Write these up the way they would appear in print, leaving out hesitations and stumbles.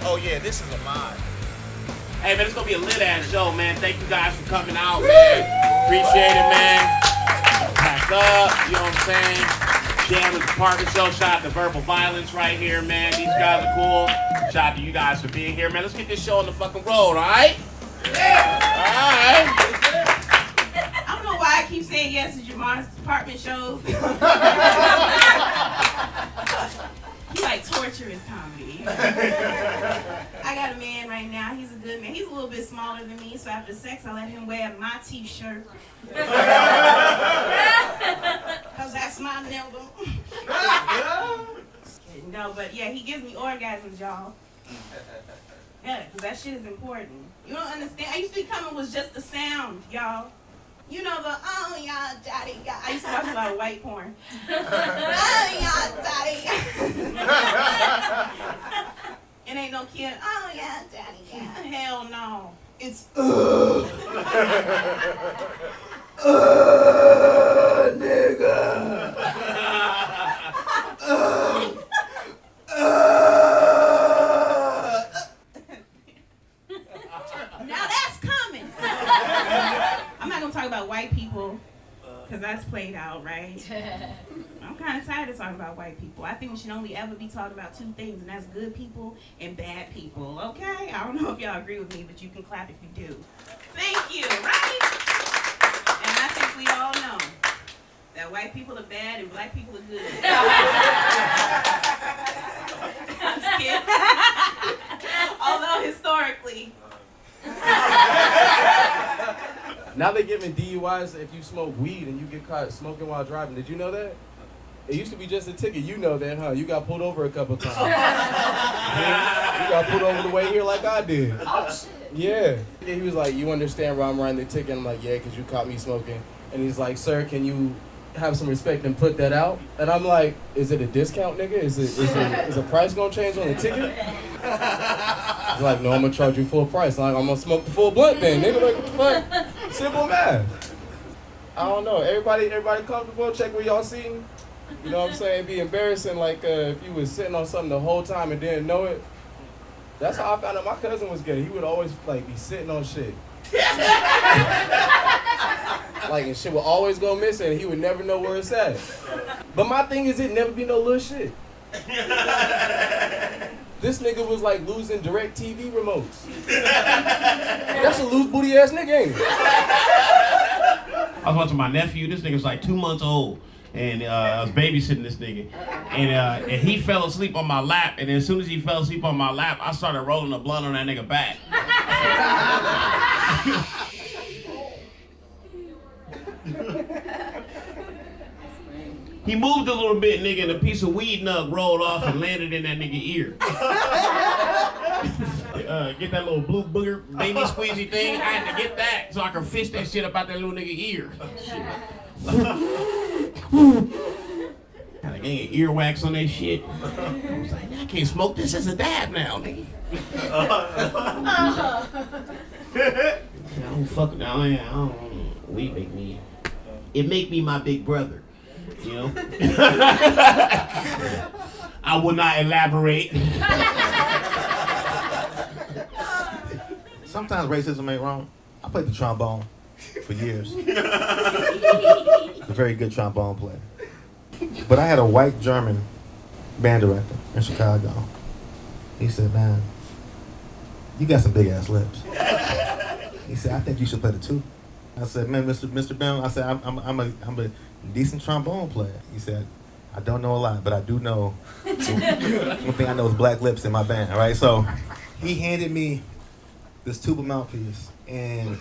Oh yeah, this is a mod. Hey man, it's gonna be a lit ass show, man. Thank you guys for coming out, man. Appreciate it, man. Pack up, you know what I'm saying? Jam with the Apartment Show. Shout out to Verbal Violence right here, man. These guys are cool. Shout out to you guys for being here, man. Let's get this show on the fucking road, alright? Yeah. Alright. I don't know why I keep saying yes to Jamar's Apartment Show. He like torturous comedy. I got a man right now. He's a good man. He's a little bit smaller than me, so after sex, I let him wear my t-shirt. Because that's my number. No, but yeah, he gives me orgasms, y'all. Yeah, because that shit is important. You don't understand. I used to be coming with just the sound, y'all. You know the, oh, yeah, daddy, yeah. I used to watch a lot of white porn. Oh, yeah, daddy. It ain't no kid, oh, yeah, daddy, yeah. Hell no. It's, nigga. Now that's coming. I'm not gonna talk about white people, because that's played out, right? I'm kind of tired of talking about white people. I think we should only ever be talking about two things, and that's good people and bad people, okay? I don't know if y'all agree with me, but you can clap if you do. Thank you, right? And I think we all know that white people are bad and black people are good. I'm just kidding. Although historically, now they're giving DUIs if you smoke weed and you get caught smoking while driving. Did you know that? It used to be just a ticket. You know that, huh? You got pulled over a couple times. You got pulled over the way here like I did. oh shit. Yeah. He was like, you understand why I'm writing the ticket? I'm like, yeah, because you caught me smoking. And he's like, sir, can you have some respect and put that out? And I'm like, is it a discount, nigga? Is the price gonna change on the ticket? He's like, no, I'm gonna charge you full price. I'm gonna smoke the full blunt then, nigga. Like, what the fuck? Simple math. I don't know. Everybody comfortable? Check where y'all sitting. You know what I'm saying? It'd be embarrassing, like, if you was sitting on something the whole time and didn't know it. That's how I found out my cousin was gay. He would always, like, be sitting on shit. Like, and shit would always go missing, and he would never know where it's at. But my thing is, it never be no little shit. This nigga was, like, losing direct TV remotes. That's a loose booty ass nigga, ain't it? I was watching my nephew. This nigga's like 2 months old. And I was babysitting this nigga. And he fell asleep on my lap. And as soon as he fell asleep on my lap, I started rolling a blunt on that nigga back. He moved a little bit, nigga, and a piece of weed nug rolled off and landed in that nigga ear. Get that little blue booger baby squeezy thing. I had to get that so I could fish that shit up out that little nigga ear. Had a gang of earwax on that shit. I was like, I can't smoke this as a dab now, nigga. I don't fuck now. I don't. Weed make me. It make me my big brother. You know. I will not elaborate. Sometimes racism ain't wrong. I played the trombone for years. A very good trombone player. But I had a white German band director in Chicago. He said, man, you got some big ass lips. He said, I think you should play the tuba. I said, man, Mr. Ben, I said, I'm a decent trombone player. He said, I don't know a lot, but I do know one thing I know is black lips in my band, all right? So he handed me this tuba mouthpiece, and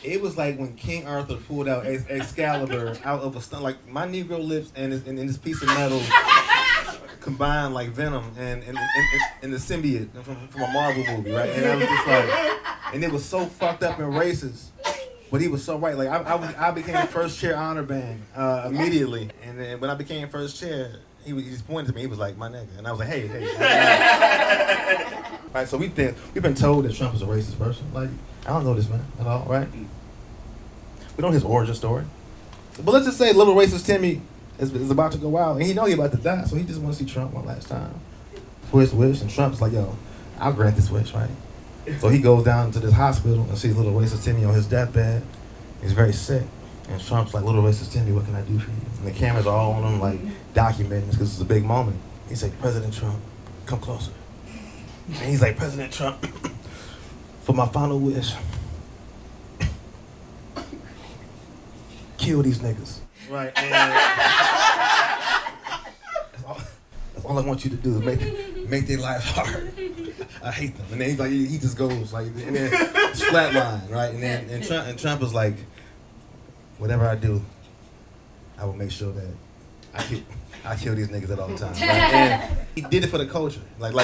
it was like when King Arthur pulled out Excalibur out of a stone. Like my Negro lips and this piece of metal combined like Venom and the symbiote from a Marvel movie, right? And I was just like, and it was so fucked up and racist, but he was so right. Like I became first chair honor band immediately, and then when I became first chair, he just pointed to me. He was like, my nigga, and I was like, hey. Right, so we've been told that Trump is a racist person. Like, I don't know this man at all, right? We don't know his origin story. But let's just say little racist Timmy is about to go out, and he know he about to die, so he just want to see Trump one last time for his wish. And Trump's like, yo, I'll grant this wish, right? So he goes down to this hospital and sees little racist Timmy on his deathbed. He's very sick. And Trump's like, little racist Timmy, what can I do for you? And the cameras are all on him, like, documenting this because it's a big moment. He's like, President Trump, come closer. And he's like, President Trump, for my final wish, kill these niggas. Right. And that's all I want you to do is make their lives hard. I hate them. And then he's like, he just goes like, and then it's flatline, right? And then and Trump is like, whatever I do, I will make sure that I kill these niggas at all times. Right? And he did it for the culture. But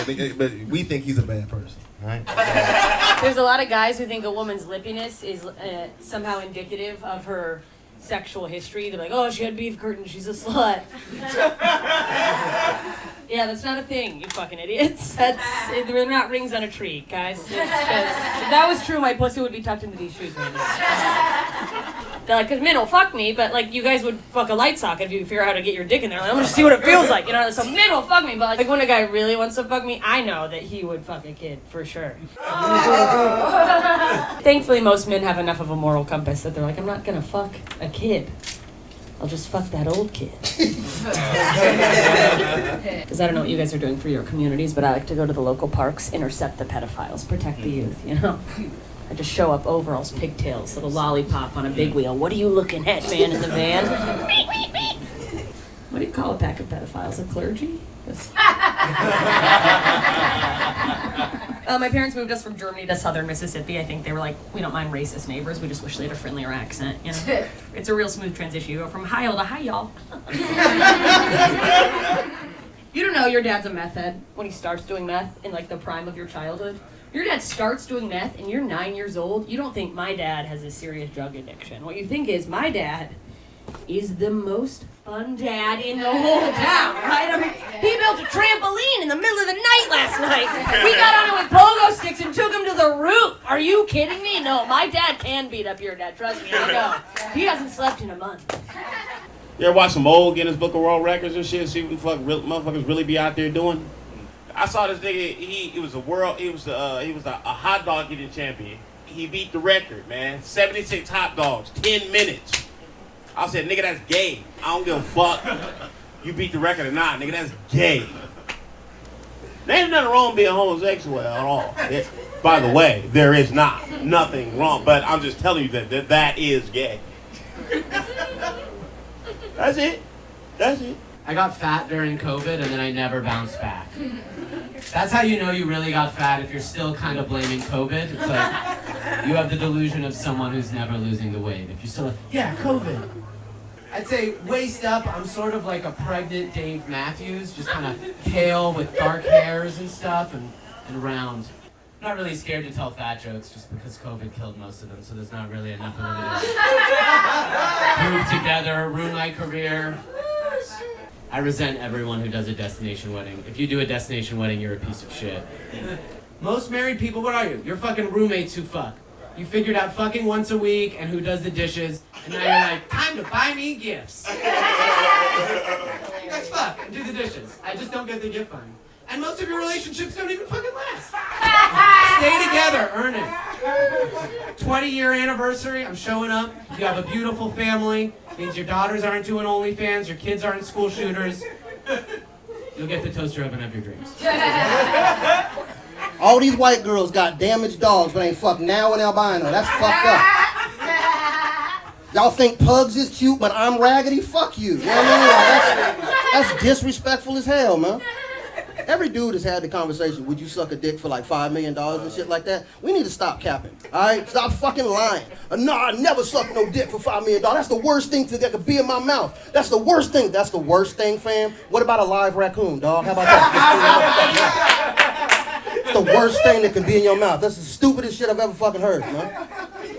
we think he's a bad person, right? There's a lot of guys who think a woman's lippiness is somehow indicative of her sexual history. They're like, oh, she had beef curtains, she's a slut. Yeah, that's not a thing, you fucking idiots. They're not rings on a tree, guys. If that was true, my pussy would be tucked into these shoes right now. They're like, because men will fuck me, but like you guys would fuck a light socket if you figure out how to get your dick in there. Like, I'm gonna see what it feels like, you know? So men will fuck me, but like when a guy really wants to fuck me, I know that he would fuck a kid, for sure. Thankfully, most men have enough of a moral compass that they're like, I'm not gonna fuck a kid. I'll just fuck that old kid. Because I don't know what you guys are doing for your communities, but I like to go to the local parks, intercept the pedophiles, protect the youth, you know? I just show up, overalls, pigtails, little lollipop on a big wheel. What are you looking at, man, in the van? What do you call a pack of pedophiles? A clergy? My parents moved us from Germany to southern Mississippi. I think they were like, we don't mind racist neighbors. We just wish they had a friendlier accent. You know, it's a real smooth transition. You go from hi-yo to hi, y'all. You don't know your dad's a meth head when he starts doing meth in like the prime of your childhood. Your dad starts doing meth and you're 9 years old. You don't think my dad has a serious drug addiction. What you think is my dad is the most fun dad in the whole town, right? I mean, he built a trampoline in the middle of the night last night. We got on it with pogo sticks and took him to the roof. Are you kidding me? No, my dad can beat up your dad. Trust me, I know. He hasn't slept in a month. You ever watch some old Guinness Book of World Records and shit? See what the fuck motherfuckers really be out there doing? I saw this nigga. He was a hot dog eating champion. He beat the record, man. 76 hot dogs, 10 minutes. I said, nigga, that's gay. I don't give a fuck. You beat the record or not, nigga, that's gay. There ain't nothing wrong being homosexual at all. By the way, there is nothing wrong. But I'm just telling you that is gay. That's it. I got fat during COVID and then I never bounced back. That's how you know you really got fat, if you're still kind of blaming COVID. It's like you have the delusion of someone who's never losing the weight. If you're still like, yeah, COVID. I'd say waist up, I'm sort of like a pregnant Dave Matthews, just kind of pale with dark hairs and stuff and round. I'm not really scared to tell fat jokes just because COVID killed most of them, so there's not really enough of them to group together, ruin my career. I resent everyone who does a destination wedding. If you do a destination wedding, you're a piece of shit. Most married people, what are you? You're fucking roommates who fuck. You figured out fucking once a week and who does the dishes, and now you're like, time to buy me gifts. You guys fuck and do the dishes. I just don't get the gift buying. And most of your relationships don't even fucking last. Stay together, earn it. 20-year anniversary, I'm showing up. You have a beautiful family. Means your daughters aren't doing OnlyFans, your kids aren't school shooters. You'll get the toaster oven of your dreams. All these white girls got damaged dogs but ain't fucked now and albino. That's fucked up. Y'all think pugs is cute but I'm raggedy? Fuck you. You know what I mean? That's disrespectful as hell, man. Every dude has had the conversation, would you suck a dick for like $5 million and shit like that? We need to stop capping, all right? Stop fucking lying. No, I never sucked no dick for $5 million. That's the worst thing that could be in my mouth. That's the worst thing. That's the worst thing, fam. What about a live raccoon, dog? How about that? It's the worst thing that can be in your mouth. That's the stupidest shit I've ever fucking heard, man.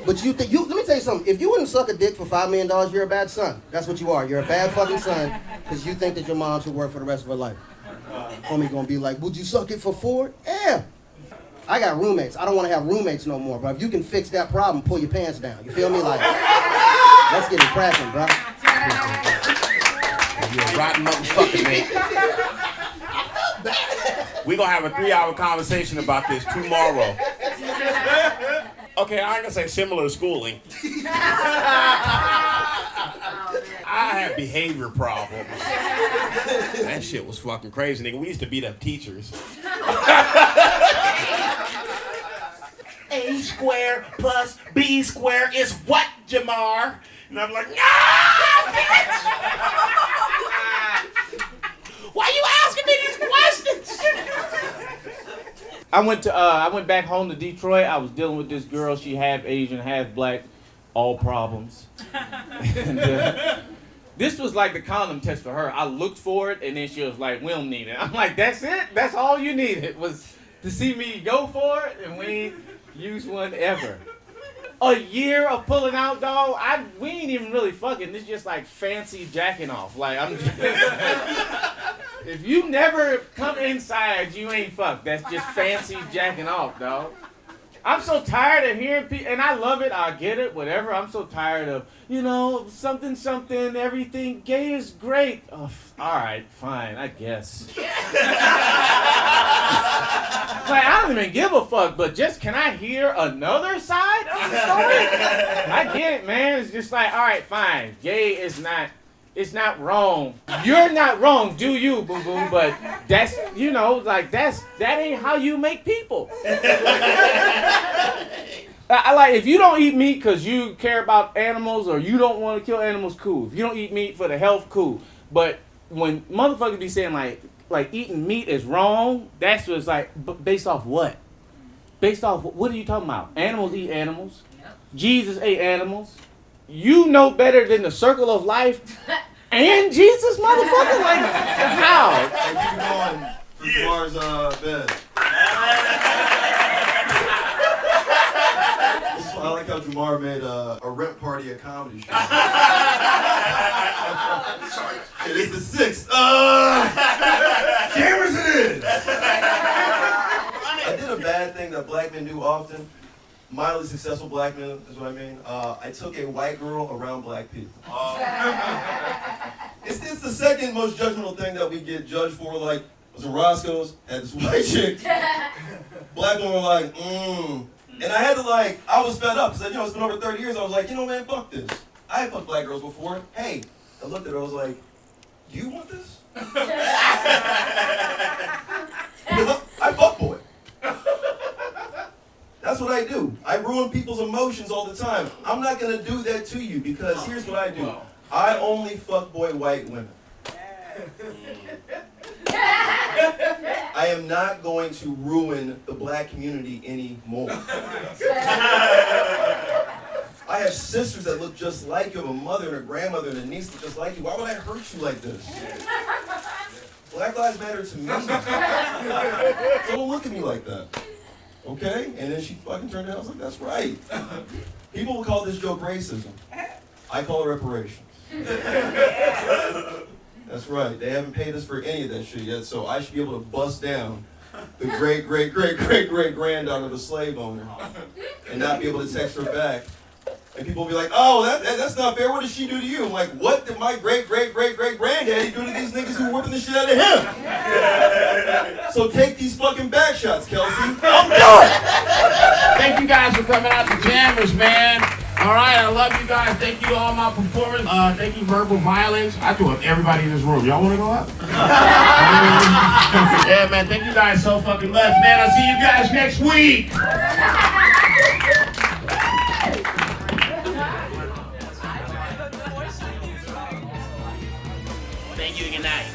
But let me tell you something. If you wouldn't suck a dick for $5 million, you're a bad son. That's what you are. You're a bad fucking son because you think that your mom should work for the rest of her life. Homie gonna be like, would you suck it for $4? Yeah. I got roommates. I don't want to have roommates no more, bro. If you can fix that problem, pull your pants down. You feel me? Like, let's get it cracking, bro. You're a rotten motherfucker, mate. We're gonna have a 3-hour conversation about this tomorrow. Okay, I ain't gonna say similar schooling. I had behavior problems. That shit was fucking crazy, nigga. We used to beat up teachers. A squared plus B squared is what, Jamar? And I'm like, no, bitch! Why you asking me these questions? I went back home to Detroit. I was dealing with this girl. She half Asian, half black, all problems. And, this was like the condom test for her. I looked for it, and then she was like, "We don't need it." I'm like, "That's it? That's all you needed was to see me go for it, and we ain't used one ever." A year of pulling out, dog. We ain't even really fucking. It's just like fancy jacking off. Like I'm just. If you never come inside, you ain't fucked. That's just fancy jacking off, dog. I'm so tired of hearing people, and I love it, I get it, whatever. I'm so tired of, something, everything. Gay is great. Oh, all right, fine, I guess. Like, I don't even give a fuck, but just can I hear another side of the story? I get it, man. It's just like, all right, fine. Gay is not. It's not wrong. You're not wrong, do you, boom boom? But that's, that ain't how you make people. I like, if you don't eat meat because you care about animals or you don't want to kill animals, cool. If you don't eat meat for the health, cool. But when motherfuckers be saying like eating meat is wrong, that's what's like, based off what? Based off, what are you talking about? Animals eat animals. Jesus ate animals. You know better than the circle of life and Jesus, motherfucker? Like, how? Hey, keep going for Jamar's bed. I like how Jamar made a rent party a comedy show. It is the 6th. Cameras it is. I did a bad thing that black men do often. Mildly successful black men is what I mean. I took a white girl around black people. It's the second most judgmental thing that we get judged for. Like, was in Roscoe's, had this white chick. Black women were like, And I had to I was fed up because it's been over 30 years. I was like, man, fuck this. I had fucked black girls before. Hey, I looked at her, I was like, do you want this? Because I fuck boy. That's what I do. I ruin people's emotions all the time. I'm not going to do that to you because here's what I do. I only fuckboy white women. I am not going to ruin the black community anymore. I have sisters that look just like you, a mother and a grandmother and a niece that look just like you. Why would I hurt you like this? Black lives matter to me. So don't look at me like that. Okay? And then she fucking turned around. I was like, that's right. People will call this joke racism. I call it reparations. That's right. They haven't paid us for any of that shit yet, so I should be able to bust down the great-great-great-great-great-granddaughter of the slave owner and not be able to text her back. And people will be like, oh, that's not fair. What did she do to you? I'm like, what did my great-great-great-great-granddaddy do to these niggas who were whipping the shit out of him? So take these fucking back shots, Kelsey. I'm done. Thank you guys for coming out to Jammers, man. All right, I love you guys. Thank you to all my performers. Thank you, Verbal Violence. I do it everybody in this room. Y'all want to go up? Yeah, man. Thank you guys so fucking much, man. I'll see you guys next week. Thank you. Good night.